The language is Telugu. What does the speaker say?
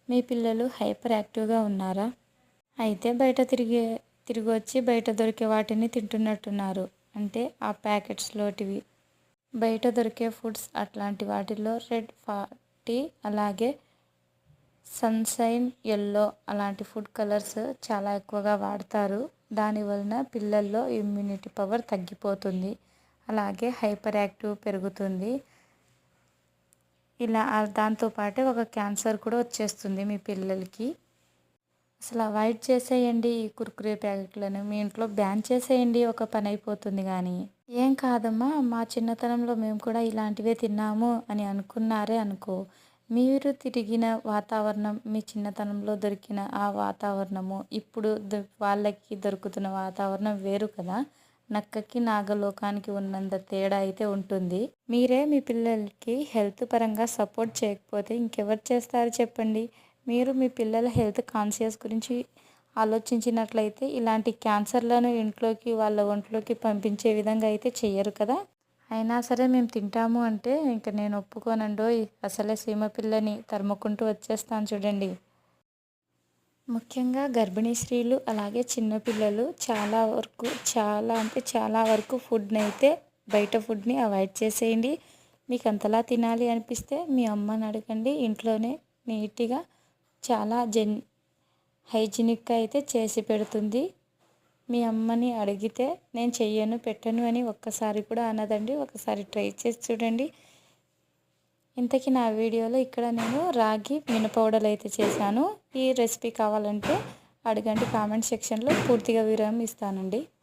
మీ పిల్లలు హైపర్ యాక్టివ్గా ఉన్నారా? అయితే బయట తిరిగొచ్చి బయట దొరికే వాటిని తింటున్నట్టున్నారు. అంటే ఆ ప్యాకెట్స్‌లోటివి. బయట దొరికే ఫుడ్స్ అట్లాంటి వాటిల్లో రెడ్ 40 అలాగే సన్‌షైన్ యెల్లో అలాంటి ఫుడ్ కలర్స్ చాలా ఎక్కువగా వాడతారు. దానివలన పిల్లల్లో ఇమ్యూనిటీ పవర్ తగ్గిపోతుంది. అలాగే హైపర్ యాక్టివ్ పెరుగుతుంది. ఇలా దాంతో పాటే ఒక క్యాన్సర్ కూడా వచ్చేస్తుంది మీ పిల్లలకి. అసలు అవాయిడ్ చేసేయండి ఈ కుర్కురే ప్యాకెట్లను. మీ ఇంట్లో బ్యాన్ చేసేయండి, ఒక పని అయిపోతుంది కానీ. ఏం కాదమ్మా, మా చిన్నతనంలో మేము కూడా ఇలాంటివే తిన్నాము అని అనుకున్నారే అనుకో, మీరు తిరిగిన వాతావరణం, మీ చిన్నతనంలో దొరికిన ఆ వాతావరణము, ఇప్పుడు వాళ్ళకి దొరుకుతున్న వాతావరణం వేరు కదా. నక్కకి నాగలోకానికి ఉన్నంత తేడా అయితే ఉంటుంది. మీరే మీ పిల్లలకి హెల్త్ పరంగా సపోర్ట్ చేయకపోతే ఇంకెవరు చేస్తారు చెప్పండి. మీరు మీ పిల్లల హెల్త్ కాన్షియస్ గురించి ఆలోచించినట్లయితే ఇలాంటి క్యాన్సర్లను ఇంట్లోకి వాళ్ళ ఒంట్లోకి పంపించే విధంగా అయితే చెయ్యరు కదా. అయినా సరే మేము తింటాము అంటే ఇంక నేను ఒప్పుకోనండోయ్. అసలే సీమ పిల్లని తరుముకుంటూ వచ్చేస్తాను చూడండి. ముఖ్యంగా గర్భిణీ స్త్రీలు అలాగే చిన్నపిల్లలు చాలా వరకు ఫుడ్ని అయితే బయట ఫుడ్ని అవాయిడ్ చేసేయండి. మీకు అంతలా తినాలి అనిపిస్తే మీ అమ్మని అడగండి. ఇంట్లోనే నీట్గా చాలా హైజీనిక్గా అయితే చేసి పెడుతుంది. మీ అమ్మని అడిగితే నేను చెయ్యను పెట్టను అని ఒక్కసారి కూడా అనదండి. ఒకసారి ట్రై చేసి చూడండి. ఇంతకీ నా వీడియోలో ఇక్కడ నేను రాగి మినపవడలు అయితే చేశాను. ఈ రెసిపీ కావాలంటే అడగండి, కామెంట్ సెక్షన్లో పూర్తిగా వివరం ఇస్తానండి.